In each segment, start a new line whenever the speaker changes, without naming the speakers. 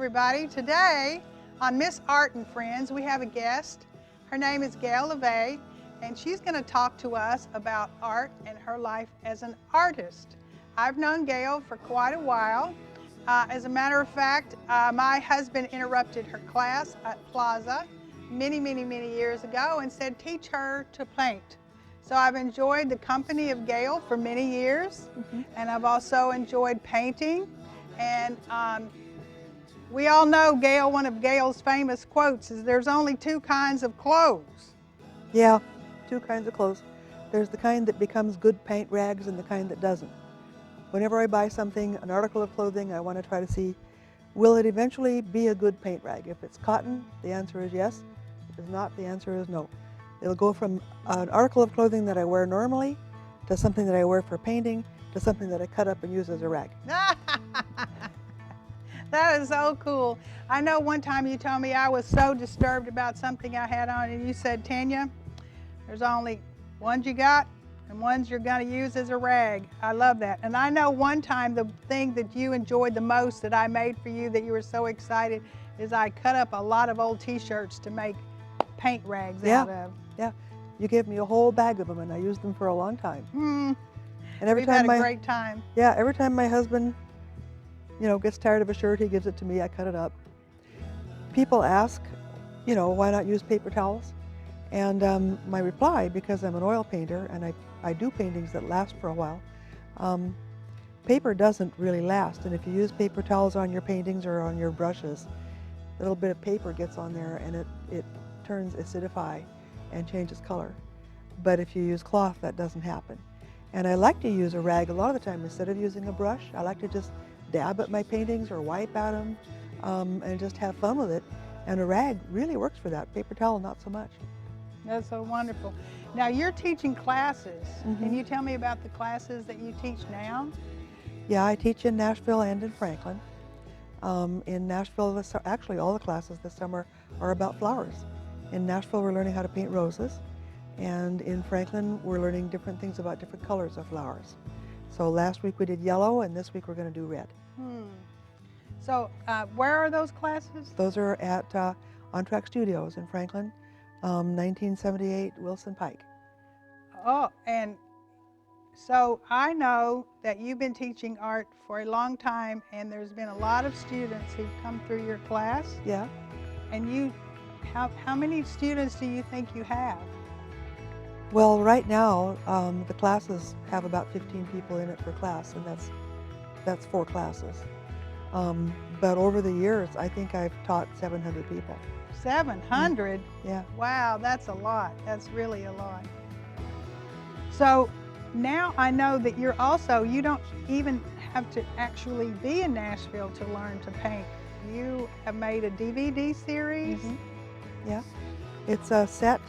everybody. Today on Miss Art and Friends, we have a guest. Her name is GAYLE, and she's going to talk to us about art and her life as an artist. I've known GAYLE for quite a while. As a matter of fact, my husband interrupted her class at Plaza many years ago and said, teach her to paint. So I've enjoyed the company of GAYLE for many years, and I've also enjoyed painting. And we all know GAYLE, one of GAYLE's famous quotes is, there's only two kinds of clothes.
Yeah, two kinds of clothes. There's the kind that becomes good paint rags and the kind that doesn't. Whenever I buy something, an article of clothing, I want to try to see, will it eventually be a good paint rag? If it's cotton, the answer is yes. If it's not, the answer is no. It'll go from an article of clothing that I wear normally to something that I wear for painting to something that I cut up and use as a rag.
That is so cool. I know one time you told me I was so disturbed about something I had on, and you said, Tanya, there's only ones you got and ones you're going to use as a rag. I love that. And I know one time the thing that you enjoyed the most that I made for you that you were so excited is I cut up a lot of old t-shirts to make paint rags out of.
Yeah, you gave me a whole bag of them and I used them for a long time.
And every time had a great time.
Yeah, every time my husband, gets tired of a shirt, he gives it to me, I cut it up. People ask, why not use paper towels? And my reply, because I'm an oil painter and I do paintings that last for a while, paper doesn't really last. And if you use paper towels on your paintings or on your brushes, a little bit of paper gets on there and it turns acidify and changes color. But if you use cloth, that doesn't happen. And I like to use a rag a lot of the time instead of using a brush. I like to just dab at my paintings or wipe at them and just have fun with it. And a rag really works for that. Paper towel, not so much.
That's so wonderful. Now you're teaching classes. Can you tell me about the classes that you teach now?
Yeah, I teach in Nashville and in Franklin. In Nashville, actually all the classes this summer are about flowers. In Nashville, we're learning how to paint roses. And in Franklin, we're learning different things about different colors of flowers. So last week we did yellow, and this week we're going to do red.
So where are those classes?
Those are at On Track Studios in Franklin, 1978 Wilson Pike.
Oh, and so I know that you've been teaching art for a long time, and there's been a lot of students who've come through your class.
Yeah.
And how many students do you think you have?
Well, right now, the classes have about 15 people in it per class, and that's 4 classes. But over the years, I think I've taught 700 people.
700?
Yeah.
Wow, that's a lot. That's really a lot. So now I know that you don't even have to actually be in Nashville to learn to paint. You have made a DVD series?
Yeah. It's a set,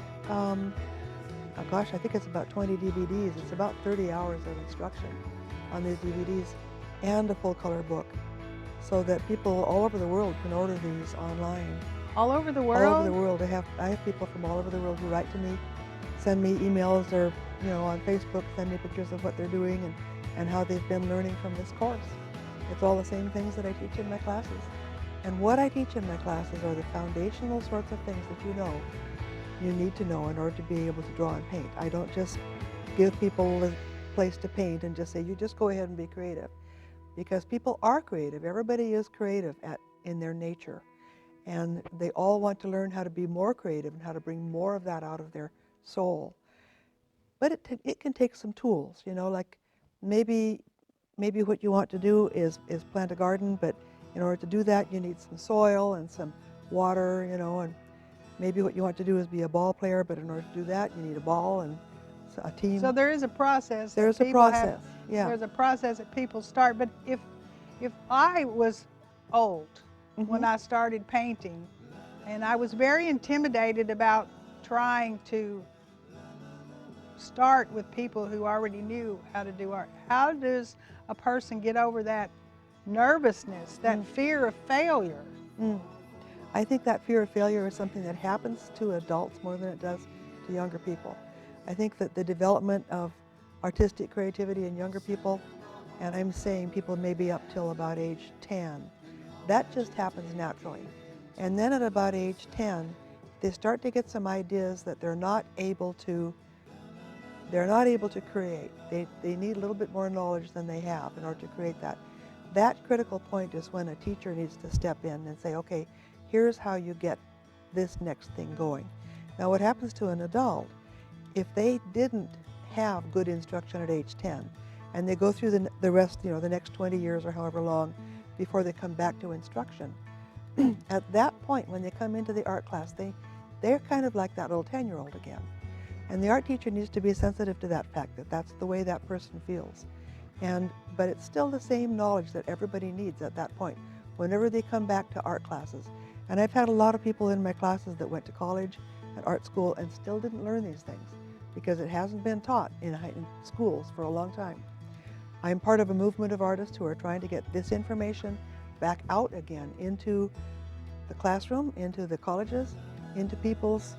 gosh, I think it's about 20 DVDs. It's about 30 hours of instruction on these DVDs and a full color book so that people all over the world can order these online.
All over the world?
All over the world. I have people from all over the world who write to me, send me emails or, on Facebook, send me pictures of what they're doing and how they've been learning from this course. It's all the same things that I teach in my classes. And what I teach in my classes are the foundational sorts of things that you need to know in order to be able to draw and paint. I don't just give people a place to paint and just say, you just go ahead and be creative. Because people are creative. Everybody is creative in their nature. And they all want to learn how to be more creative and how to bring more of that out of their soul. But it can take some tools, like maybe what you want to do is plant a garden, but in order to do that, you need some soil and some water, and maybe what you want to do is be a ball player, but in order to do that, you need a ball and a team.
So there is a process.
There's a process, yeah.
There's a process that people start. But if I was old when I started painting, and I was very intimidated about trying to start with people who already knew how to do art, how does a person get over that nervousness, that fear of failure?
I think that fear of failure is something that happens to adults more than it does to younger people. I think that the development of artistic creativity in younger people, and I'm saying people maybe up till about age 10, That just happens naturally. And then at about age 10, they start to get some ideas that they're not able to create. They need a little bit more knowledge than they have in order to create that. That critical point is when a teacher needs to step in and say, okay, here's how you get this next thing going. Now what happens to an adult, if they didn't have good instruction at age 10, and they go through the rest, the next 20 years or however long before they come back to instruction, at that point when they come into the art class, they're kind of like that little 10-year-old again. And the art teacher needs to be sensitive to that fact, that that's the way that person feels. But it's still the same knowledge that everybody needs at that point, whenever they come back to art classes. And I've had a lot of people in my classes that went to college and art school and still didn't learn these things because it hasn't been taught in schools for a long time. I'm part of a movement of artists who are trying to get this information back out again into the classroom, into the colleges, into people's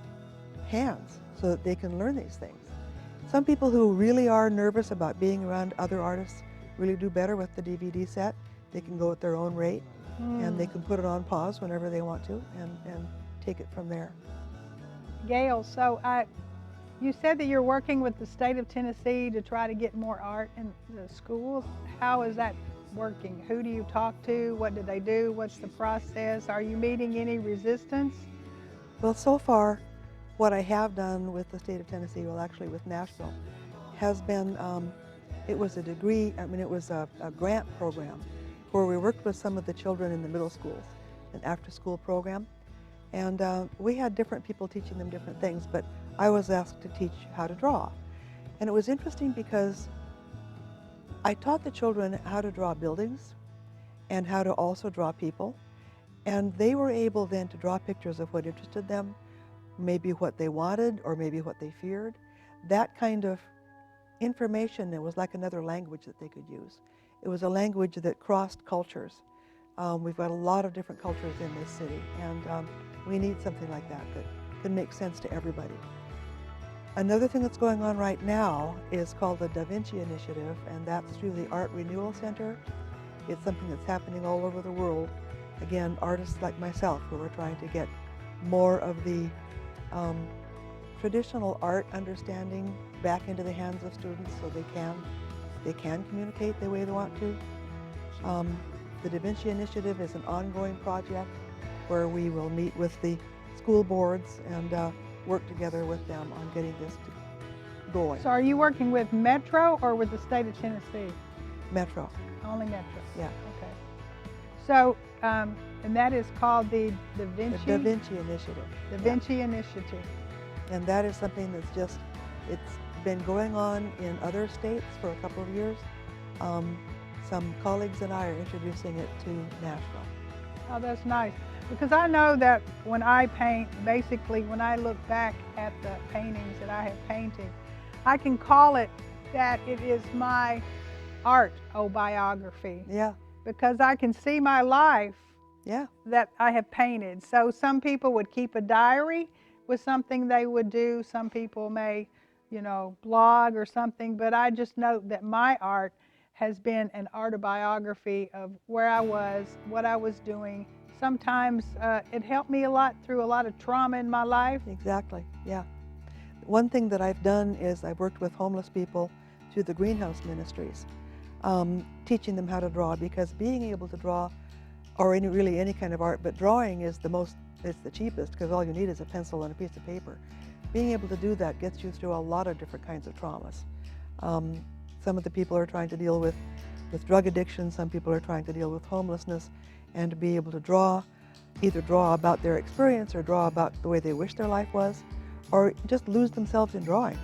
hands so that they can learn these things. Some people who really are nervous about being around other artists really do better with the DVD set. They can go at their own rate and they can put it on pause whenever they want to and take it from there.
Gayle, so you said that you're working with the state of Tennessee to try to get more art in the schools. How is that working? Who do you talk to? What do they do? What's the process? Are you meeting any resistance?
Well, so far, what I have done with the state of Tennessee, well actually with Nashville, has been, it was a degree, it was a grant program where we worked with some of the children in the middle schools, an after-school program. And we had different people teaching them different things, but I was asked to teach how to draw. And it was interesting because I taught the children how to draw buildings and how to also draw people. And they were able then to draw pictures of what interested them, maybe what they wanted or maybe what they feared. That kind of information, it was like another language that they could use. It was a language that crossed cultures. We've got a lot of different cultures in this city, and we need something like that that can make sense to everybody. Another thing that's going on right now is called the Da Vinci Initiative, and that's through the Art Renewal Center. It's something that's happening all over the world. Again, artists like myself who are trying to get more of the traditional art understanding back into the hands of students so they can communicate the way they want to. The Da Vinci Initiative is an ongoing project where we will meet with the school boards and work together with them on getting this going.
So are you working with Metro or with the state of Tennessee?
Metro.
Only Metro?
Yeah.
Okay. So, and that is called the Da Vinci?
The Da Vinci Initiative.
Da Vinci Initiative.
And that is something that's just, it's been going on in other states for a couple of years. Some colleagues and I are introducing it to Nashville.
Oh, that's nice. Because I know that when I paint, basically when I look back at the paintings that I have painted, I can call it that it is my art biography.
Yeah.
Because I can see my life that I have painted. So some people would keep a diary with something they would do. Some people may, blog or something, but I just know that my art has been an autobiography of where I was, what I was doing. Sometimes it helped me a lot through a lot of trauma in my life.
Exactly, yeah. One thing that I've done is I've worked with homeless people through the greenhouse ministries, teaching them how to draw, because being able to draw, or really any kind of art, but drawing is it's the cheapest because all you need is a pencil and a piece of paper. Being able to do that gets you through a lot of different kinds of traumas. Some of the people are trying to deal with drug addiction, some people are trying to deal with homelessness, and to be able to draw, either draw about their experience or draw about the way they wish their life was, or just lose themselves in drawing,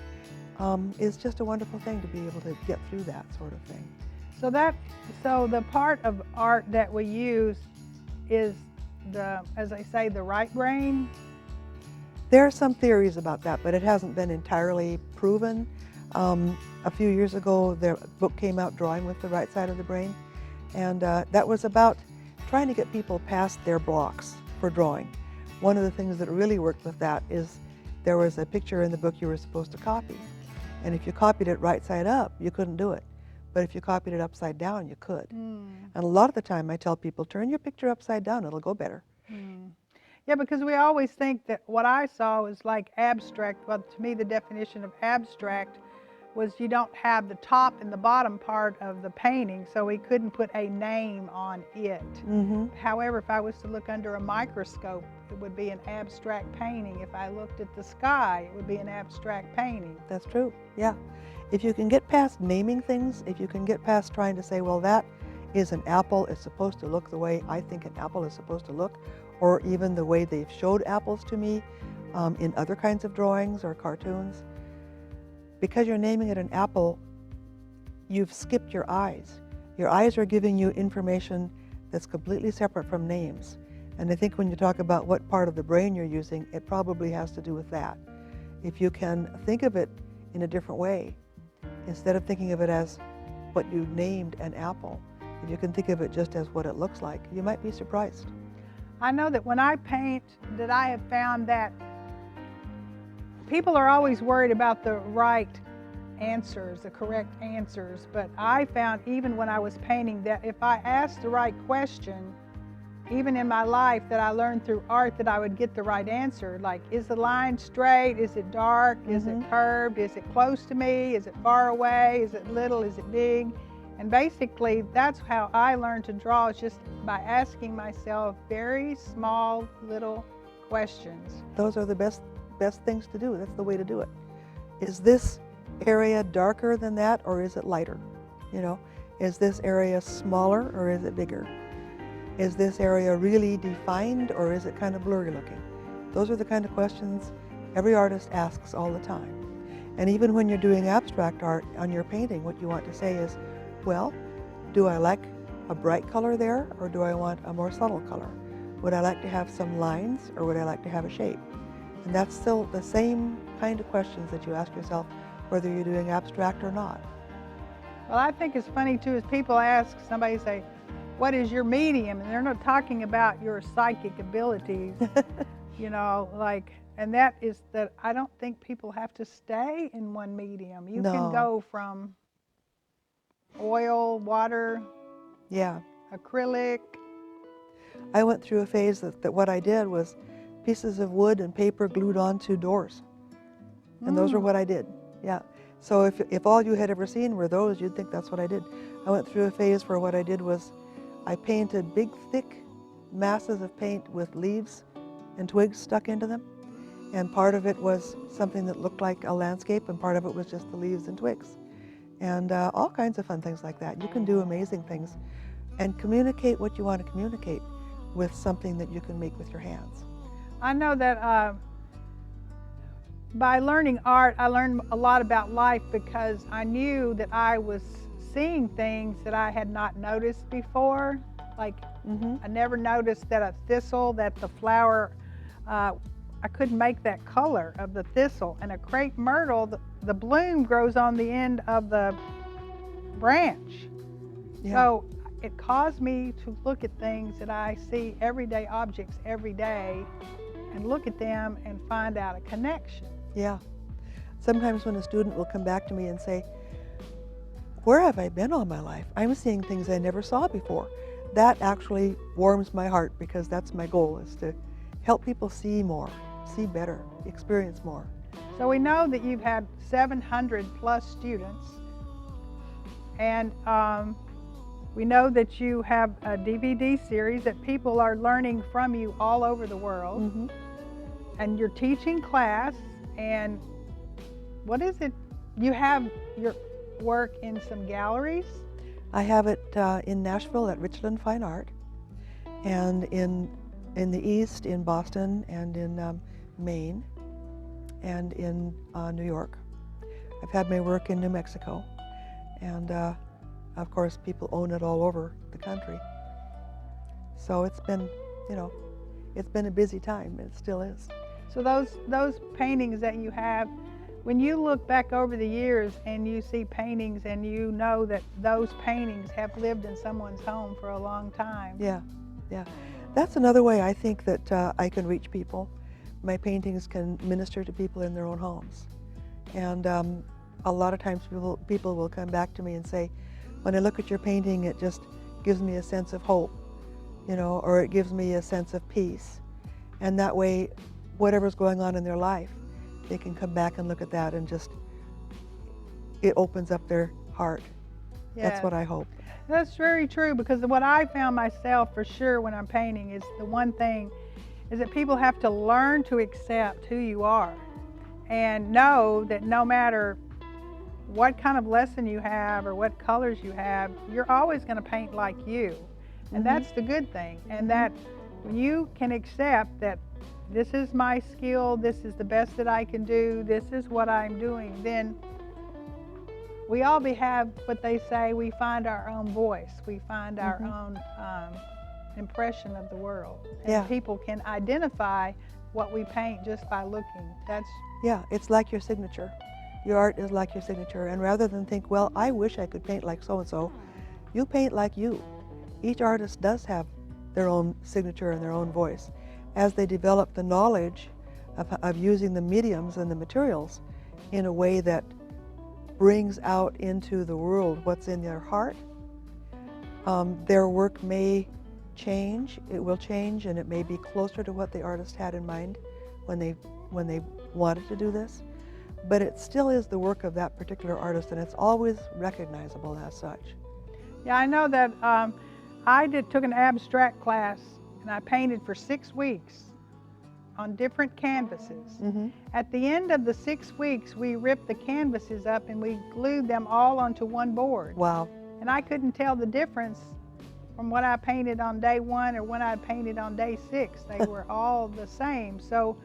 is just a wonderful thing to be able to get through that sort of thing.
So the part of art that we use is as I say, the right brain?
There are some theories about that, but it hasn't been entirely proven. A few years ago, their book came out, Drawing with the Right Side of the Brain, and that was about trying to get people past their blocks for drawing. One of the things that really worked with that is there was a picture in the book you were supposed to copy, and if you copied it right side up, you couldn't do it. but if you copied it upside down, you could. And a lot of the time I tell people, turn your picture upside down, it'll go better.
Yeah, because we always think that what I saw was like abstract. Well, to me, the definition of abstract was you don't have the top and the bottom part of the painting, so we couldn't put a name on it. However, if I was to look under a microscope, it would be an abstract painting. If I looked at the sky, it would be an abstract painting.
That's true, yeah. If you can get past naming things, if you can get past trying to say, well, that is an apple, it's supposed to look the way I think an apple is supposed to look, or even the way they've showed apples to me in other kinds of drawings or cartoons. Because you're naming it an apple, you've skipped your eyes. Your eyes are giving you information that's completely separate from names. And I think when you talk about what part of the brain you're using, it probably has to do with that. If you can think of it in a different way, instead of thinking of it as what you named an apple, if you can think of it just as what it looks like, you might be surprised.
I know that when I paint, that I have found that people are always worried about the right answers, the correct answers, but I found even when I was painting that if I asked the right question, even in my life that I learned through art, that I would get the right answer. Like, is the line straight? Is it dark? Is it curved? Is it close to me? Is it far away? Is it little? Is it big? And basically, that's how I learned to draw, is just by asking myself very small little questions.
Those are the best things to do. That's the way to do it. Is this area darker than that, or is it lighter? You know, is this area smaller or is it bigger? Is this area really defined or is it kind of blurry looking? Those are the kind of questions every artist asks all the time. And even when you're doing abstract art on your painting, what you want to say is, well, do I like a bright color there, or do I want a more subtle color? Would I like to have some lines, or would I like to have a shape? And that's still the same kind of questions that you ask yourself, whether you're doing abstract or not.
Well, I think it's funny too, is people ask, somebody say, what is your medium? And they're not talking about your psychic abilities, you know, like, and that is that I don't think people have to stay in one medium. You can go from oil, water, acrylic.
I went through a phase that what I did was pieces of wood and paper glued onto doors. And those are what I did, yeah. So if all you had ever seen were those, you'd think that's what I did. I went through a phase where what I did was I painted big, thick masses of paint with leaves and twigs stuck into them. And part of it was something that looked like a landscape, and part of it was just the leaves and twigs. And all kinds of fun things like that. You can do amazing things and communicate what you want to communicate with something that you can make with your hands.
I know that by learning art, I learned a lot about life, because I knew that I was seeing things that I had not noticed before. Like, I never noticed that a thistle, that the flower, I couldn't make that color of the thistle. And a crepe myrtle, the bloom grows on the end of the branch. So it caused me to look at things that I see, everyday objects every day, and look at them and find out a connection.
Yeah. Sometimes when a student will come back to me and say, where have I been all my life? I'm seeing things I never saw before. That actually warms my heart, because that's my goal, is to help people see more, see better, experience more.
So we know that you've had 700 plus students, and we know that you have a DVD series that people are learning from you all over the world, and you're teaching class. And what is it? You have your work in some galleries?
I have it in Nashville at Richland Fine Art, and in the East in Boston, and in Maine, and in New York. I've had my work in New Mexico, and of course people own it all over the country. So it's been, you know, it's been a busy time. It still is.
So those paintings that you have, when you look back over the years and you see paintings and you know that those paintings have lived in someone's home for a long time.
Yeah, yeah. That's another way I think that I can reach people. My paintings can minister to people in their own homes. And a lot of times people will come back to me and say, when I look at your painting, it just gives me a sense of hope, you know, or it gives me a sense of peace. And that way, whatever's going on in their life, they can come back and look at that and just, it opens up their heart. That's what I hope.
That's very true, because what I found myself for sure when I'm painting is the one thing is that people have to learn to accept who you are and know that no matter what kind of lesson you have or what colors you have, you're always going to paint like you. And that's the good thing. And that when you can accept that this is my skill, this is the best that I can do, this is what I'm doing, then we all have what they say, we find our own voice, we find our own impression of the world. And people can identify what we paint just by looking.
Yeah, it's like your signature. Your art is like your signature. And rather than think, well, I wish I could paint like so-and-so, you paint like you. Each artist does have their own signature and their own voice. As they develop the knowledge of using the mediums and the materials in a way that brings out into the world what's in their heart, their work may change, it will change, and it may be closer to what the artist had in mind when they wanted to do this. But it still is the work of that particular artist, and it's always recognizable as such.
Yeah, I know that I took an abstract class, and I painted for 6 weeks on different canvases. At the end of the 6 weeks, we ripped the canvases up and we glued them all onto one board.
Wow.
And I couldn't tell the difference from what I painted on day 1 or when I painted on day 6. They were all the same. So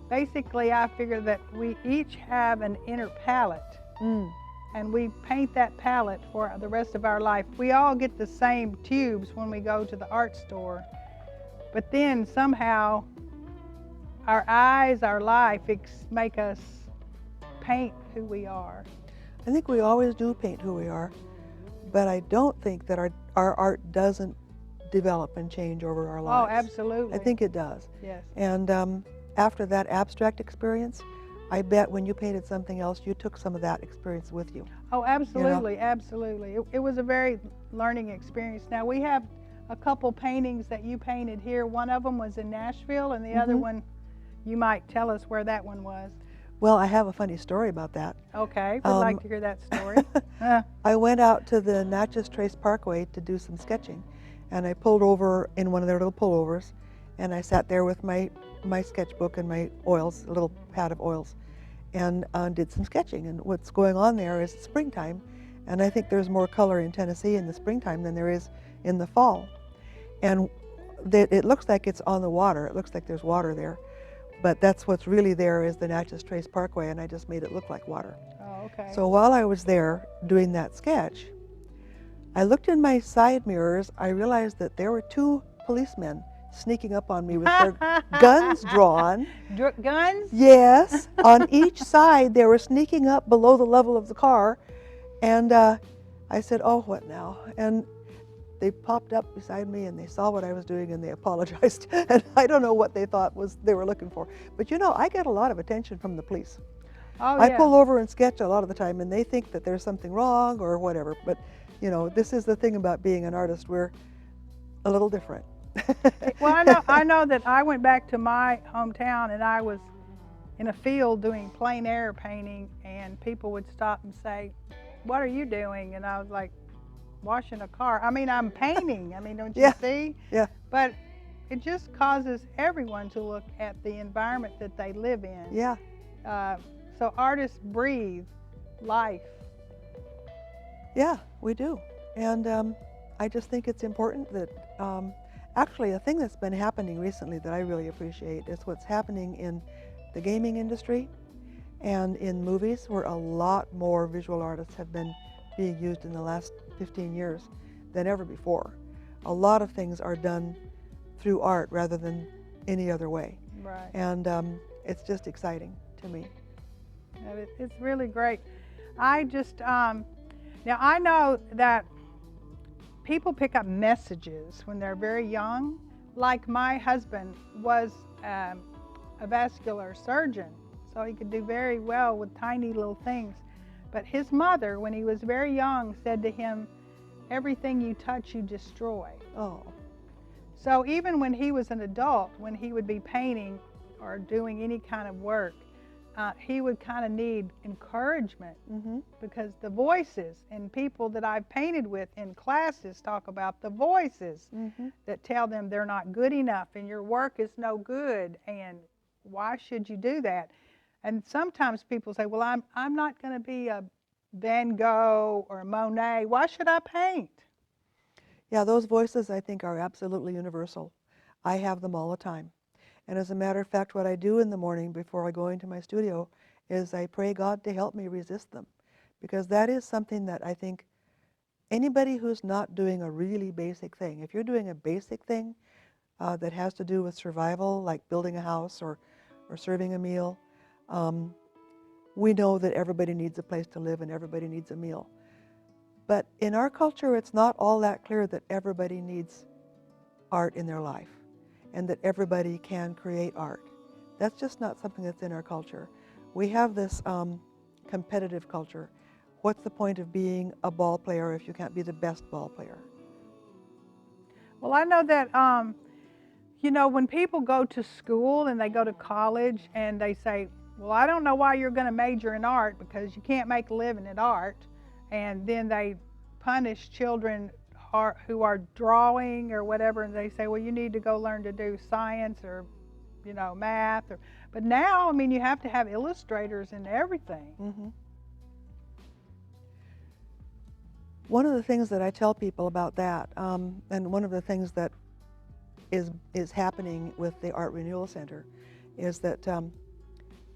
basically, I figure that we each have an inner palette, and we paint that palette for the rest of our life. We all get the same tubes when we go to the art store, but then somehow our eyes, our life make us paint who we are.
I think we always do paint who we are, but I don't think that our art doesn't develop and change over our lives.
Oh, absolutely.
I think it does.
Yes.
And after that abstract experience, I bet when you painted something else, you took some of that experience with you.
Oh, absolutely,
you know?
Absolutely. It was a very learning experience. Now, we have a couple paintings that you painted here. One of them was in Nashville, and the other one, you might tell us where that one was.
Well, I have a funny story about that.
Okay, we'd like to hear that story.
I went out to the Natchez Trace Parkway to do some sketching, and I pulled over in one of their little pullovers, and I sat there with my sketchbook and my oils, a little pad of oils, and did some sketching. And what's going on there is springtime, and I think there's more color in Tennessee in the springtime than there is in the fall. And it looks like it's on the water. It looks like there's water there, but that's what's really there is the Natchez Trace Parkway, and I just made it look like water.
Oh, okay.
So while I was there doing that sketch, I looked in my side mirrors. I realized that there were 2 policemen sneaking up on me with their guns drawn.
Guns?
Yes. On each side, they were sneaking up below the level of the car. And I said, oh, what now? And they popped up beside me and they saw what I was doing and they apologized. And I don't know what they thought they were looking for. But you know, I get a lot of attention from the police.
Oh,
I pull over and sketch a lot of the time and they think that there's something wrong or whatever. But you know, this is the thing about being an artist. We're a little different.
Well, I know that I went back to my hometown and I was in a field doing plein air painting, and people would stop and say, what are you doing? And I was like, washing a car. I mean, I'm painting. I mean, don't you see?
Yeah.
But it just causes everyone to look at the environment that they live in.
Yeah.
So artists breathe life.
Yeah, we do. And I just think it's important that actually a thing that's been happening recently that I really appreciate is what's happening in the gaming industry and in movies, where a lot more visual artists have been being used in the last 15 years than ever before. A lot of things are done through art rather than any other way.
Right.
And it's just exciting to me.
It's really great. I just, now I know that people pick up messages when they're very young. Like my husband was a vascular surgeon, so he could do very well with tiny little things. But his mother, when he was very young, said to him, everything you touch you destroy.
Oh.
So even when he was an adult, when he would be painting or doing any kind of work, he would kind of need encouragement, because the voices and people that I've painted with in classes talk about the voices that tell them they're not good enough and your work is no good and why should you do that? And sometimes people say, well, I'm not going to be a Van Gogh or a Monet. Why should I paint?
Yeah, those voices I think are absolutely universal. I have them all the time. And as a matter of fact, what I do in the morning before I go into my studio is I pray God to help me resist them. Because that is something that I think anybody who's not doing a really basic thing, if you're doing a basic thing that has to do with survival, like building a house or serving a meal, we know that everybody needs a place to live and everybody needs a meal. But in our culture, it's not all that clear that everybody needs art in their life and that everybody can create art. That's just not something that's in our culture. We have this competitive culture. What's the point of being a ball player if you can't be the best ball player?
Well, I know that, you know, when people go to school and they go to college and they say, well, I don't know why you're going to major in art because you can't make a living at art. And then they punish children who are drawing or whatever, and they say, well, you need to go learn to do science or, you know, math. But now, I mean, you have to have illustrators and everything.
One of the things that I tell people about that, and one of the things that is happening with the Art Renewal Center, is that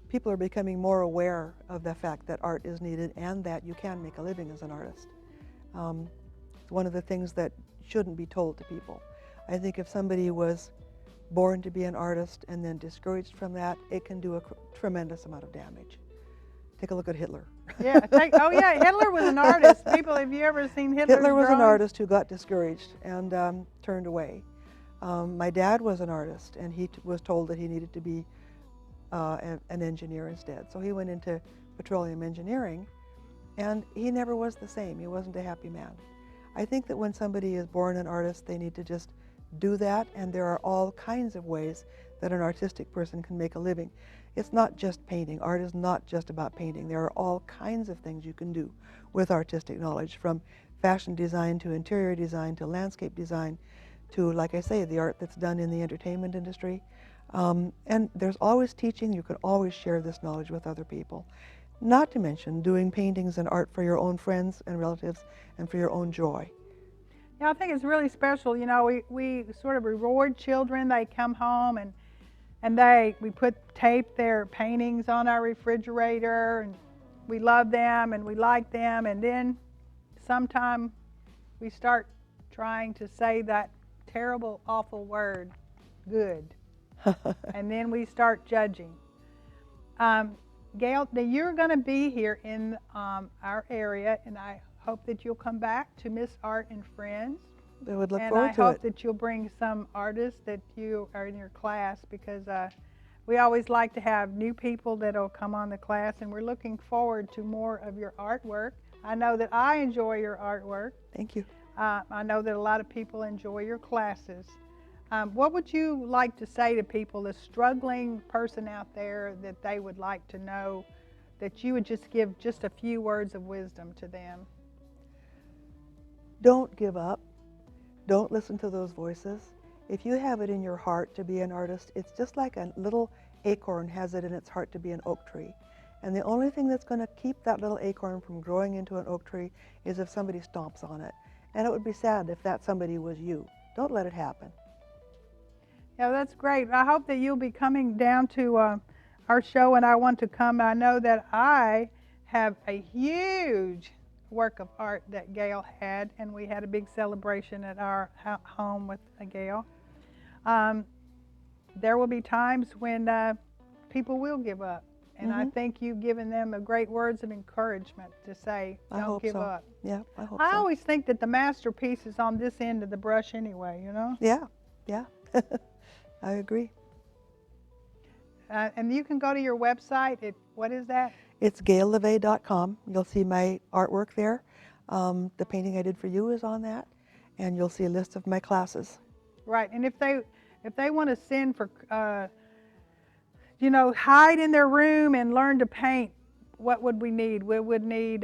people are becoming more aware of the fact that art is needed and that you can make a living as an artist. It's one of the things that shouldn't be told to people. I think if somebody was born to be an artist and then discouraged from that, it can do a tremendous amount of damage. Take a look at Hitler.
Yeah. Oh, yeah. Hitler was an artist. People, have you ever seen Hitler's
Hitler was
drawings?
an artist who got discouraged and turned away. My dad was an artist, and he was told that he needed to be an engineer instead. So he went into petroleum engineering, and he never was the same. He wasn't a happy man. I think that when somebody is born an artist, they need to just do that, and there are all kinds of ways that an artistic person can make a living. It's not just painting. Art is not just about painting. There are all kinds of things you can do with artistic knowledge, from fashion design to interior design to landscape design to, like I say, the art that's done in the entertainment industry. And there's always teaching. You can always share this knowledge with other people. Not to mention doing paintings and art for your own friends and relatives and for your own joy.
Yeah, I think it's really special. You know, we sort of reward children. They come home and we tape their paintings on our refrigerator, and we love them and we like them, and then sometime we start trying to say that terrible, awful word, good. And then we start judging. Gayle, you're going to be here in our area, and I hope that you'll come back to Miss Art and Friends.
I would look
and
forward to it.
I hope that you'll bring some artists that you are in your class, because we always like to have new people that'll come on the class, and we're looking forward to more of your artwork. I know that I enjoy your artwork.
Thank you.
I know that a lot of people enjoy your classes. What would you like to say to people, the struggling person out there, that they would like to know, that you would just give just a few words of wisdom to them?
Don't give up. Don't listen to those voices. If you have it in your heart to be an artist, it's just like a little acorn has it in its heart to be an oak tree. And the only thing that's going to keep that little acorn from growing into an oak tree is if somebody stomps on it. And it would be sad if that somebody was you. Don't let it happen.
Yeah, that's great. I hope that you'll be coming down to our show, and I want to come. I know that I have a huge work of art that Gayle had, and we had a big celebration at our home with Gayle. There will be times when people will give up, and I think you've given them a great words of encouragement to say, don't give up.
Yeah, I hope
I
so.
always think that the masterpiece is on this end of the brush anyway, you know?
Yeah, yeah. I agree.
And you can go to your website. What is that?
It's GAYLEVEE.com. You'll see my artwork there. The painting I did for you is on that, and you'll see a list of my classes.
Right, and if they want to send for, you know, hide in their room and learn to paint, what would we need? We would need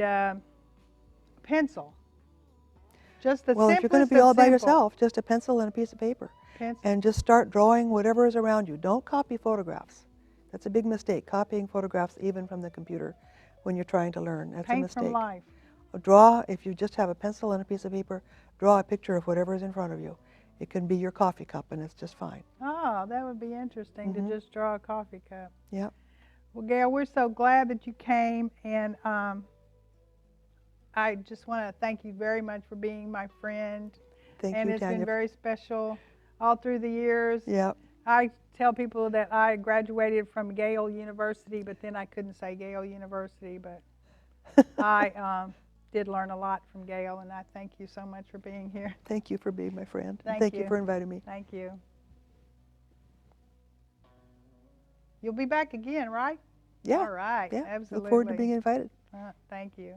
pencil. Just the
Well, if you're going to
simplest
be
of
all by
simple.
yourself, just a pencil and a piece of paper.
Pencil.
And just start drawing whatever is around you. Don't copy photographs. That's a big mistake, copying photographs even from the computer when you're trying to learn. That's a
Paint
mistake.
from life.
Draw, if you just have a pencil and a piece of paper, draw a picture of whatever is in front of you. It can be your coffee cup, and it's just fine.
Oh, that would be interesting to just draw a coffee cup.
Yep.
Well, Gayle, we're so glad that you came, and I just want to thank you very much for being my friend.
Thank
and
you,
it's
Tanya.
been very special all through the years.
Yep.
I tell people that I graduated from GAYLE University, but then I couldn't say GAYLE University, but I did learn a lot from GAYLE, and I thank you so much for being here.
Thank you for being my friend.
Thank
you for inviting me.
Thank you. You'll be back again, right?
Yeah.
All right.
Yeah.
Absolutely.
Look forward to being invited.
Thank you.